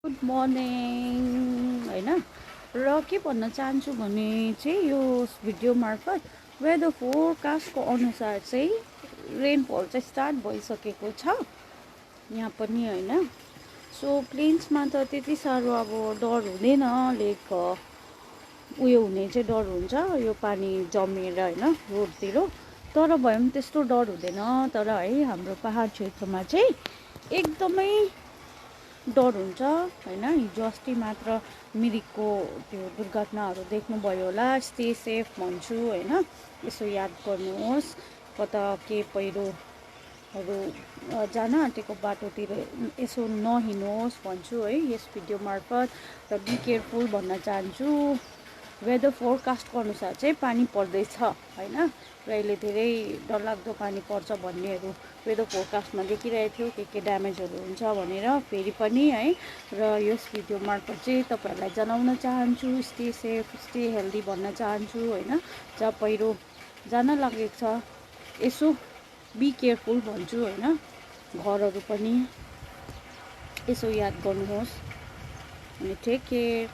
Good morning होइन र के भन्न चाहन्छु भने चाहिँ यो भिडियो मार्फत वेदर फोरकास्टको अनुसार चाहिँ रेनफल चाहिँ स्टार्ट भइसकेको छ यहाँ पनि होइन। सो प्लेन्समा त त्यति साह्रो अब डर हुँदैन, लाइक उयो हुने चाहिँ डर हुन्छ यो पानी जमेर होइन रोडतिर, तर भए पनि त्यस्तो डर हुँदैन। तर है हाम्रो पहाड क्षेत्रमा चाहिँ एकदमै डर हुन्छ होइन। हिजो अस्ति मात्र मिरिकको त्यो दुर्घटनाहरू देख्नुभयो होला। स्टे सेफ भन्छु होइन, यसो याद गर्नुहोस्, कता के पहिरोहरू जान आँटेको बाटोतिर यसो नहिँड्नुहोस् भन्छु है यस भिडियो मार्फत। र बी केयरफुल भन्न चाहन्छु। वेदर फोरकास्टको अनुसार चाहिँ पानी पर्दैछ होइन, र अहिले धेरै डरलाग्दो पानी पर्छ भन्नेहरू वेदर फोरकास्टमा देखिरहेको थियो, के ड्यामेजहरू हुन्छ भनेर। फेरि पनि है र यस भिडियो मार्फत चाहिँ तपाईँहरूलाई जनाउन चाहन्छु, स्टे सेफ स्टे हेल्दी भन्न चाहन्छु होइन। जहाँ पहिरो जान लागेको छ यसो बी केयरफुल भन्छु होइन। घरहरू पनि यसो याद गर्नुहोस् अनि टेक केयर।